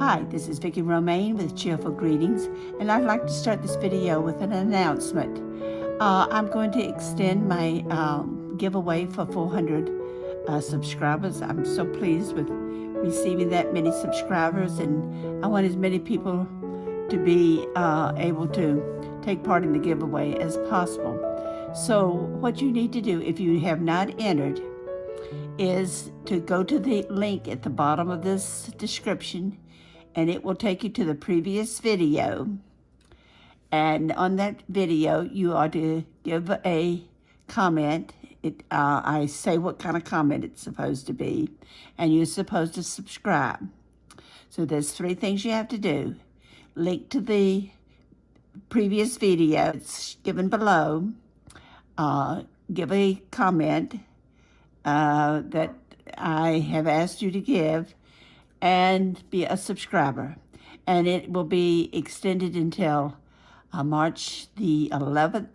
Hi, this is Vicki Romaine with Cheerful Greetings, and I'd like to start this video with an announcement. I'm going to extend my giveaway for 400 subscribers. I'm so pleased with receiving that many subscribers, and I want as many people to be able to take part in the giveaway as possible. So what you need to do, if you have not entered, is to go to the link at the bottom of this description, and it will take you to the previous video. And on that video, you are to give a comment. I say what kind of comment it's supposed to be, and you're supposed to subscribe. So there's 3 things you have to do. Link to the previous video, it's given below. Give a comment that I have asked you to give, and be a subscriber. And it will be extended until March the 11th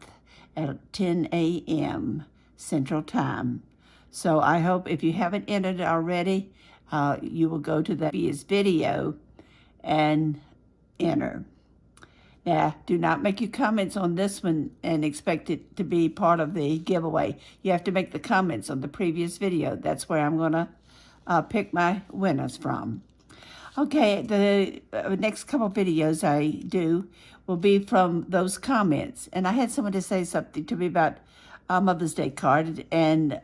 at 10 a.m. Central Time. So I hope if you haven't entered already, you will go to that previous video and enter. Now, do not make your comments on this one and expect it to be part of the giveaway. You have to make the comments on the previous video. That's where I'm going to pick my winners from. Okay, the next couple videos I do will be from those comments. And I had someone to say something to me about a Mother's Day card. And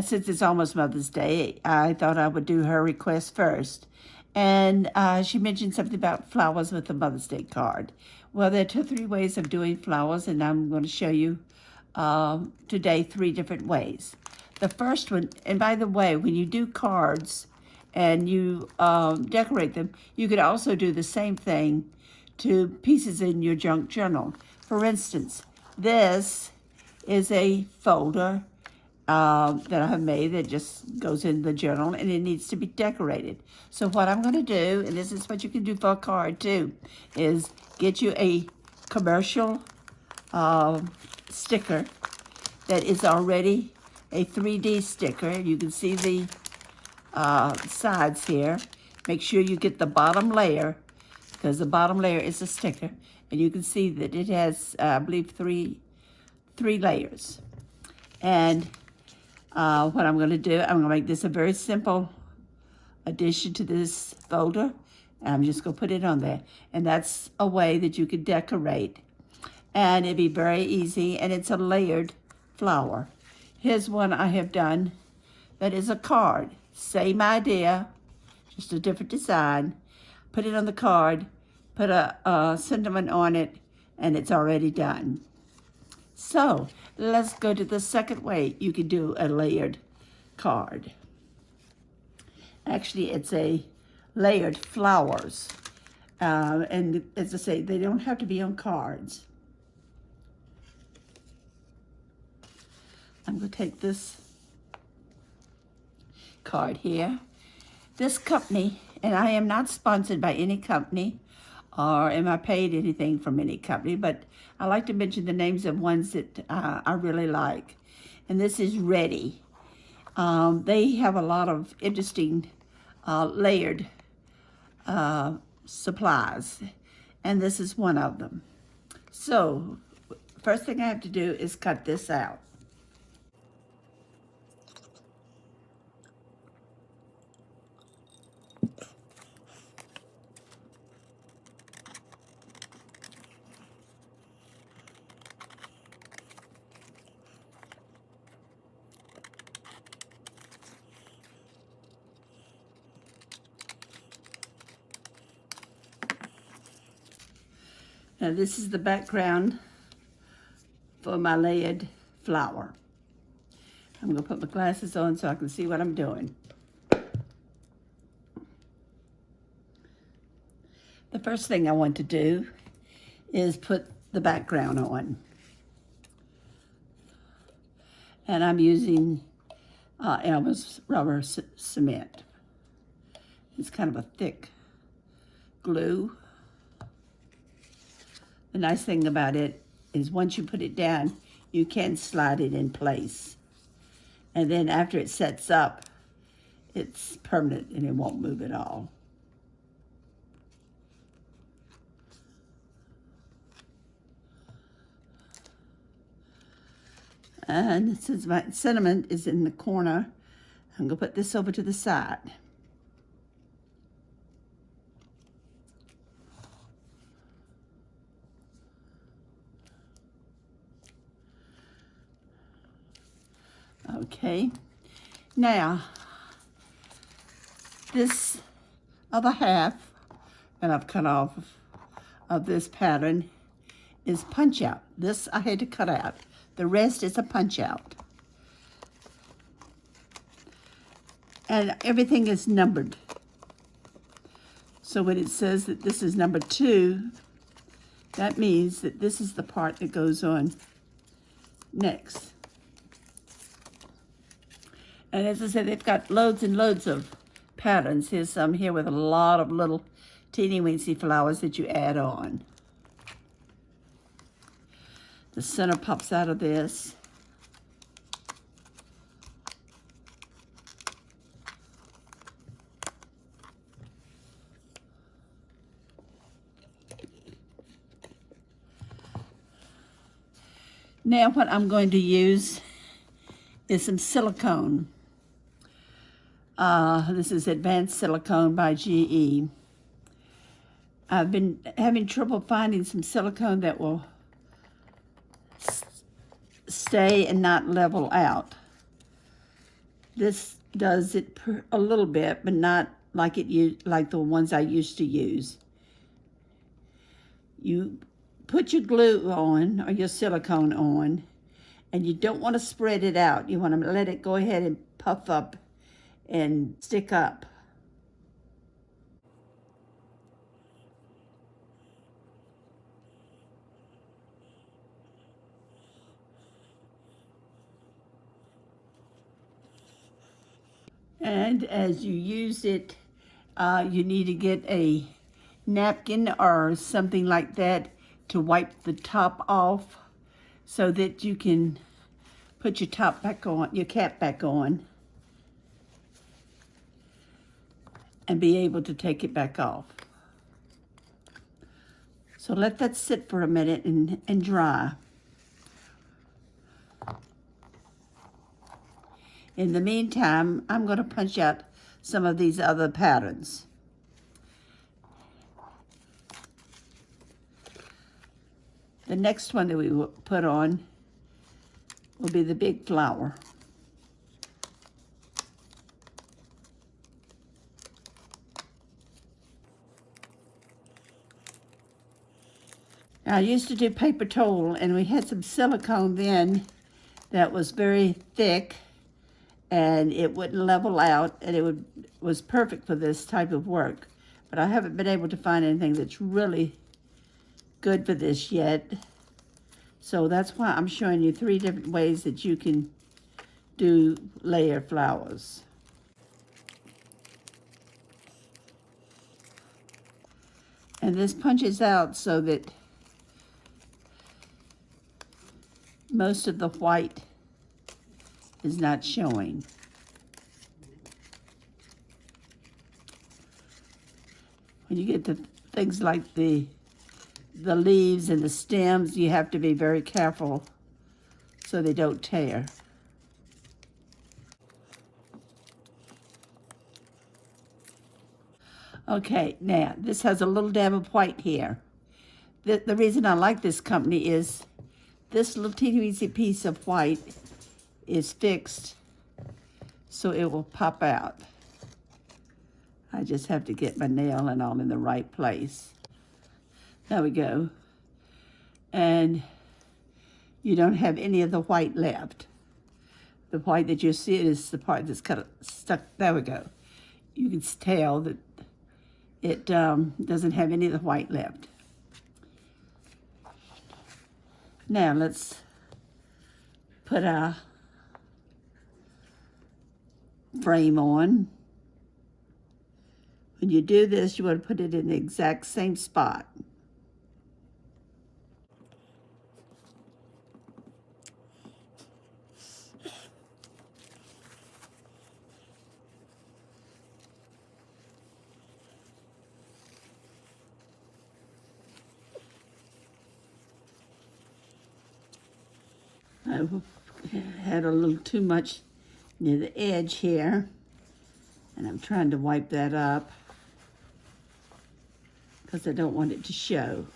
since it's almost Mother's Day, I thought I would do her request first. And she mentioned something about flowers with a Mother's Day card. Well, there are 2 or 3 ways of doing flowers, and I'm going to show you today 3 different ways. The first one, and by the way, when you do cards and you decorate them, you could also do the same thing to pieces in your junk journal. For instance, this is a folder that I have made that just goes in the journal, and it needs to be decorated. So what I'm going to do, and this is what you can do for a card too, is get you a commercial sticker that is already a 3D sticker. You can see the sides here. Make sure you get the bottom layer, because the bottom layer is a sticker, and you can see that it has, I believe, three layers. And what I'm going to do, I'm going to make this a very simple addition to this folder. And I'm just going to put it on there. And that's a way that you could decorate. And it'd be very easy, and it's a layered flower. Here's one I have done that is a card. Same idea, just a different design. Put it on the card, put a sentiment on it, and it's already done. So let's go to the second way you can do a layered card. Actually, it's a layered flowers. And as I say, they don't have to be on cards. I'm going to take this card here. This company, and I am not sponsored by any company, or am I paid anything from any company, but I like to mention the names of ones that I really like. And this is Ready. They have a lot of interesting layered supplies, and this is one of them. So first thing I have to do is cut this out. Now this is the background for my layered flower. I'm going to put my glasses on so I can see what I'm doing. The first thing I want to do is put the background on. And I'm using Elmer's rubber cement. It's kind of a thick glue. The nice thing about it is once you put it down, you can slide it in place. And then after it sets up, it's permanent and it won't move at all. And since my cinnamon is in the corner, I'm going to put this over to the side. Okay, now this other half that I've cut off of this pattern is punch out. This I had to cut out. The rest is a punch out. And everything is numbered. So when it says that this is number 2, that means that this is the part that goes on next. And as I said, they've got loads and loads of patterns. Here's some here with a lot of little teeny-weensy flowers that you add on. The center pops out of this. Now what I'm going to use is some silicone. This is Advanced Silicone by GE. I've been having trouble finding some silicone that will stay and not level out. This does it a little bit, but not like like the ones I used to use. You put your glue on or your silicone on, and you don't want to spread it out. You want to let it go ahead and puff up and stick up. And as you use it, you need to get a napkin or something like that to wipe the top off so that you can put your top back on, your cap back on, and be able to take it back off. So let that sit for a minute and dry. In the meantime, I'm going to punch out some of these other patterns. The next one that we will put on will be the big flower. Now, I used to do paper towel, and we had some silicone then that was very thick, and it wouldn't level out, and it was perfect for this type of work. But I haven't been able to find anything that's really good for this yet. So that's why I'm showing you 3 different ways that you can do layer flowers. And this punches out so that most of the white is not showing. When you get to things like the leaves and the stems, you have to be very careful so they don't tear. Okay, now this has a little dab of white here. The reason I like this company is this little teeny piece of white is fixed so it will pop out. I just have to get my nail and all in the right place. There we go. And you don't have any of the white left. The white that you see is the part that's kind of stuck. There we go. You can tell that it doesn't have any of the white left. Now let's put our frame on. When you do this, you want to put it in the exact same spot. Had a little too much near the edge here, and I'm trying to wipe that up because I don't want it to show.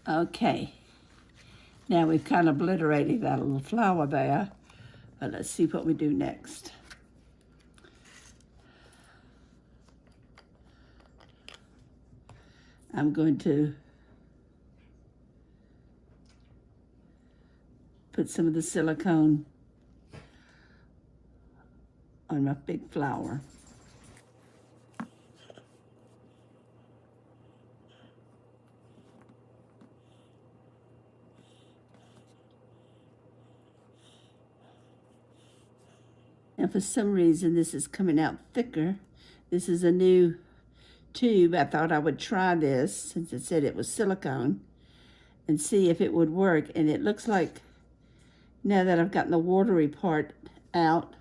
Okay, now we've kind of obliterated that little flower there, but let's see what we do next. I'm going to put some of the silicone on my big flower. Now for some reason this is coming out thicker. This is a new tube. I thought I would try this since it said it was silicone and see if it would work. And it looks like now that I've gotten the watery part out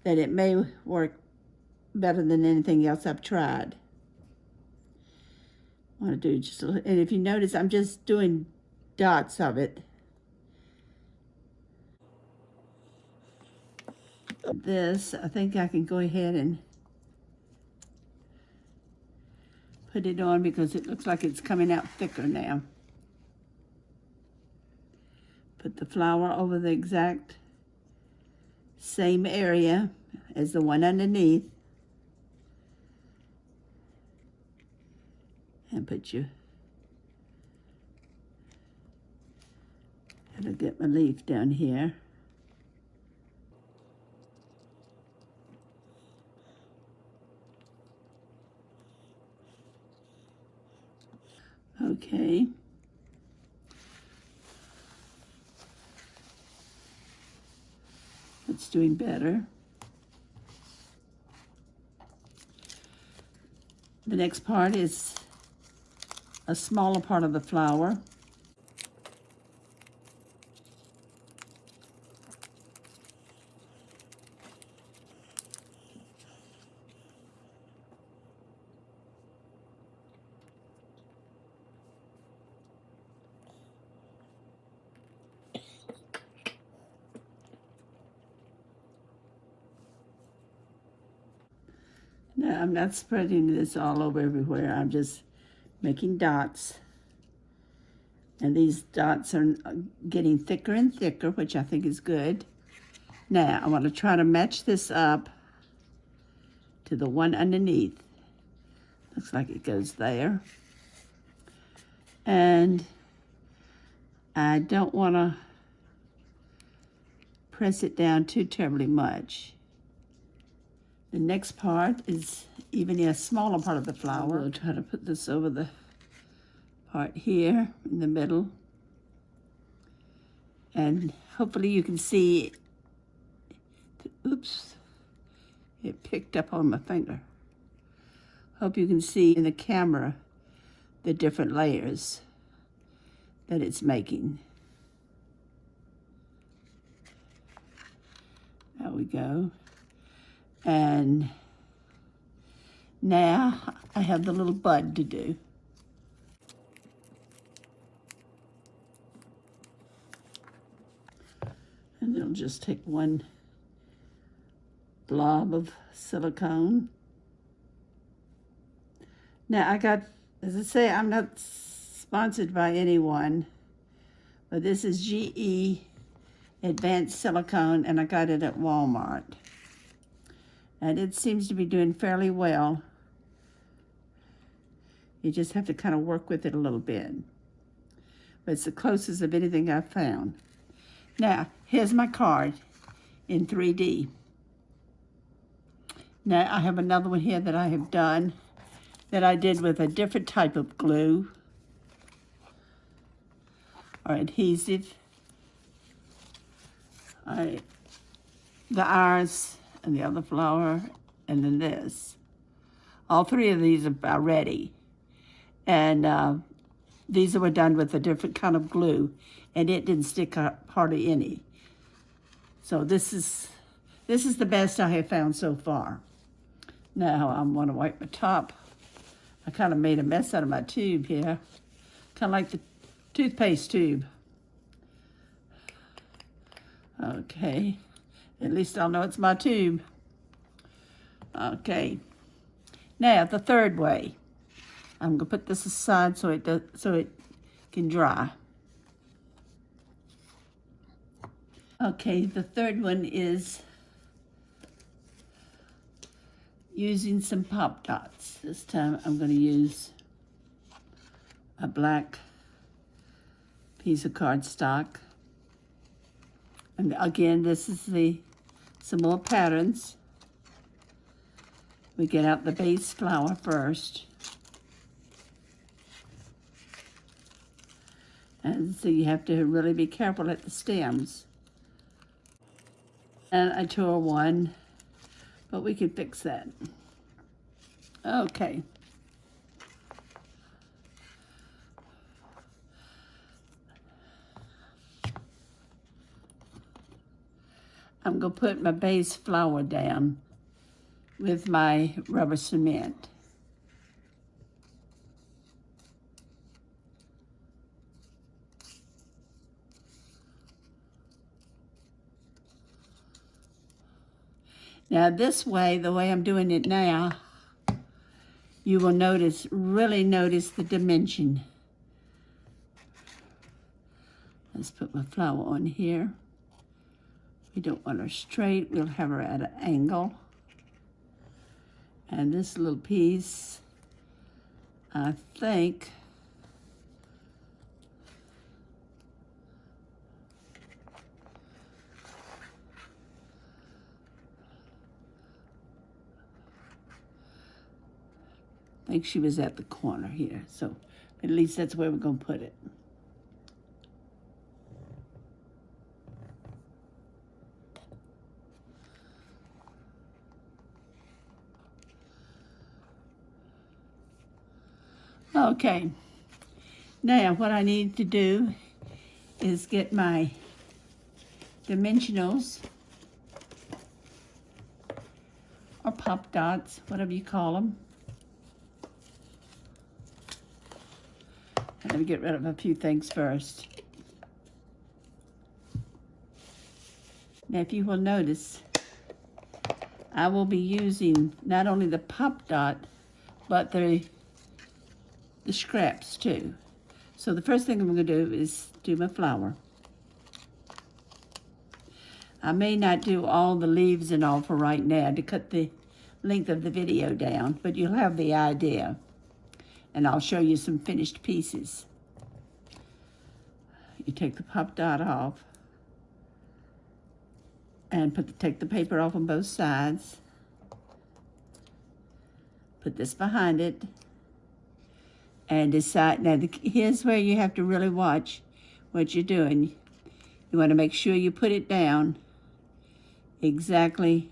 that it may work better than anything else I've tried. I want to do just a little, and if you notice I'm just doing dots of it. This, I think I can go ahead and put it on because it looks like it's coming out thicker now. Put the flower over the exact same area as the one underneath. And put your, gotta get my leaf down here. Okay. It's doing better. The next part is a smaller part of the flower. Now, I'm not spreading this all over everywhere. I'm just making dots. And these dots are getting thicker and thicker, which I think is good. Now, I want to try to match this up to the one underneath. Looks like it goes there. And I don't want to press it down too terribly much. The next part is even a smaller part of the flower. We'll try to put this over the part here in the middle. And hopefully you can see, oops, it picked up on my finger. Hope you can see in the camera the different layers that it's making. There we go. And now I have the little bud to do. And it'll just take one blob of silicone. Now I got, as I say, I'm not sponsored by anyone, but this is GE Advanced Silicone, and I got it at Walmart. And it seems to be doing fairly well. You just have to kind of work with it a little bit. But it's the closest of anything I've found. Now, here's my card in 3D. Now, I have another one here that I have done that I did with a different type of glue or adhesive. The iris and the other flower, and then this. All three of these are ready. And these were done with a different kind of glue, and it didn't stick up hardly any. So this is the best I have found so far. Now I'm going to wipe my top. I kind of made a mess out of my tube here, kind of like the toothpaste tube. Okay, at least I'll know it's my tube. Okay, now the third way. I'm gonna put this aside so it can dry. Okay, the third one is using some pop dots. This time I'm going to use a black piece of cardstock. And again, this is some more patterns. We get out the base flower first. And so you have to really be careful at the stems. And I tore one, but we can fix that. Okay. I'm going to put my base flower down with my rubber cement. Now this way, the way I'm doing it now, you will really notice the dimension. Let's put my flower on here. We don't want her straight, we'll have her at an angle. And this little piece, I think, she was at the corner here, so at least that's where we're going to put it. Okay, now what I need to do is get my dimensionals, or pop dots, whatever you call them. Let me get rid of a few things first. Now, if you will notice, I will be using not only the pop dot, but the scraps too. So the first thing I'm going to do is do my flower. I may not do all the leaves and all for right now to cut the length of the video down, but you'll have the idea. And I'll show you some finished pieces. You take the pop dot off and take the paper off on both sides. Put this behind it and decide. Now, here's where you have to really watch what you're doing. You want to make sure you put it down exactly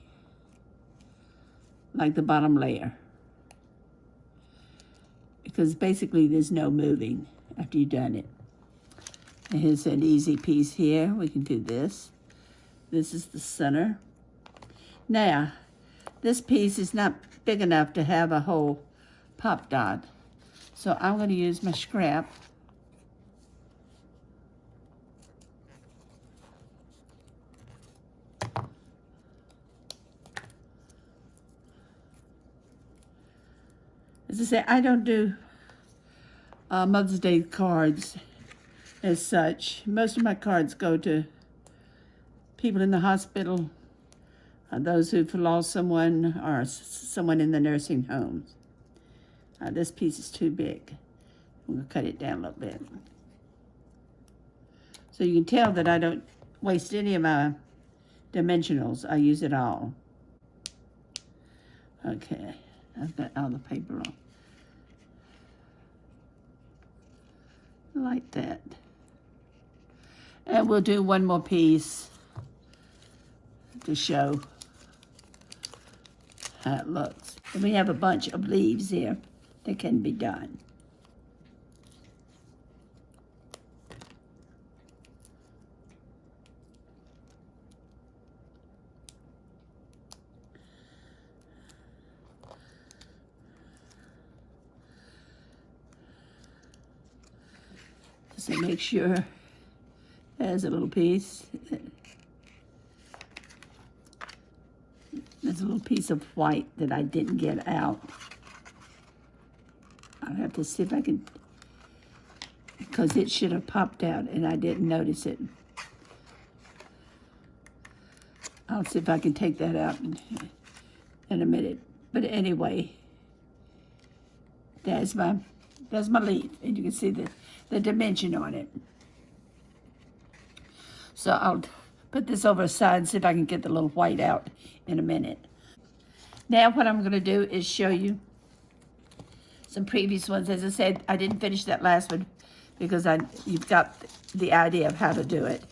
like the bottom layer, because basically there's no moving after you've done it. And here's an easy piece here. We can do this. This is the center. Now, this piece is not big enough to have a whole pop dot, so I'm going to use my scrap. As I say, I don't do Mother's Day cards as such. Most of my cards go to people in the hospital, those who've lost someone, or someone in the nursing homes. This piece is too big. I'm going to cut it down a little bit. So you can tell that I don't waste any of my dimensionals. I use it all. Okay, I've got all the paper on. Like that. And we'll do one more piece to show how it looks. And we have a bunch of leaves here that can be done. So make sure there's a little piece. There's a little piece of white that I didn't get out. I'll have to see if I can, because it should have popped out and I didn't notice it. I'll see if I can take that out in a minute. But anyway, there's my leaf, and you can see the dimension on it. So I'll put this over aside and see if I can get the little white out in a minute. Now what I'm going to do is show you some previous ones. As I said, I didn't finish that last one because you've got the idea of how to do it.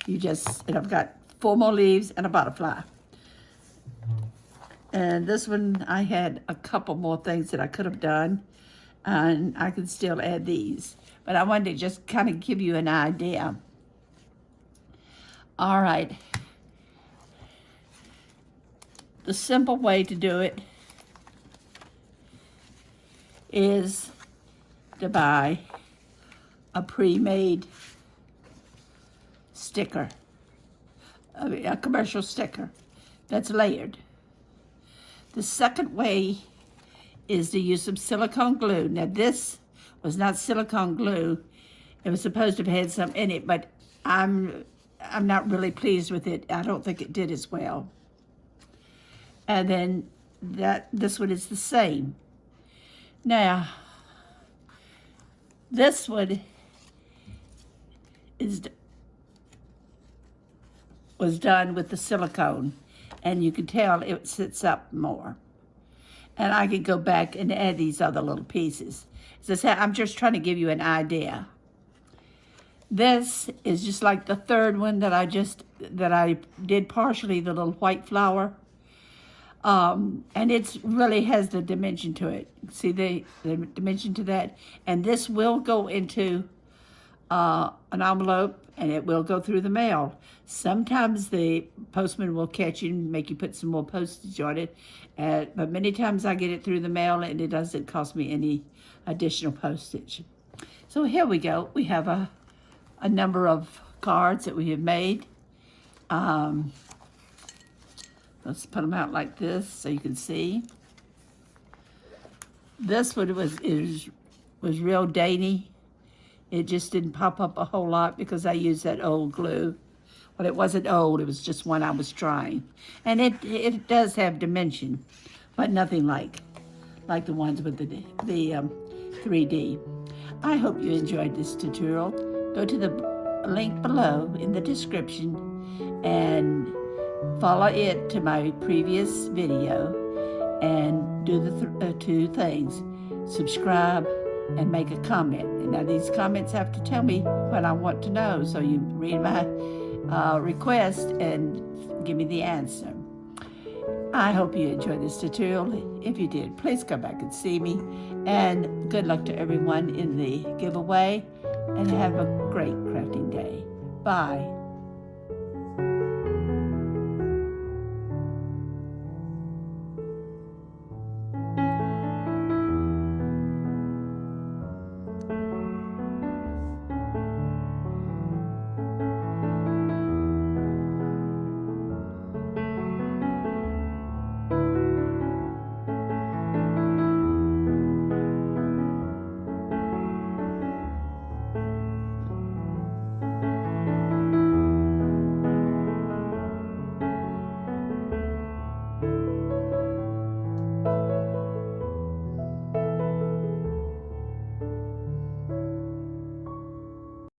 And I've got 4 more leaves and a butterfly. And this one, I had a couple more things that I could have done, and I could still add these. But I wanted to just kind of give you an idea. All right. The simple way to do it is to buy a pre-made sticker, a commercial sticker that's layered. The second way is to use some silicone glue. Now this was not silicone glue. It was supposed to have had some in it, but I'm not really pleased with it. I don't think it did as well. And then this one is the same. Now, this one was done with the silicone, and you can tell it sits up more. And I could go back and add these other little pieces. As I said, I'm just trying to give you an idea. This is just like the third one that I did partially, the little white flower. And it really has the dimension to it. See the dimension to that? And this will go into an envelope, and it will go through the mail. Sometimes the postman will catch you and make you put some more postage on it. But many times I get it through the mail, and it doesn't cost me any additional postage. So here we go. We have a number of cards that we have made. Let's put them out like this so you can see. This one was real dainty. It just didn't pop up a whole lot because I used that old glue. Well, it wasn't old, it was just one I was trying. And it does have dimension, but nothing like the ones with the 3D. I hope you enjoyed this tutorial. Go to the link below in the description and follow it to my previous video and do the 2 things. Subscribe and make a comment. And now these comments have to tell me what I want to know, so you read my request and give me the answer. I hope you enjoyed this tutorial. If you did, please come back and see me. And good luck to everyone in the giveaway, and have a great crafting day. Bye.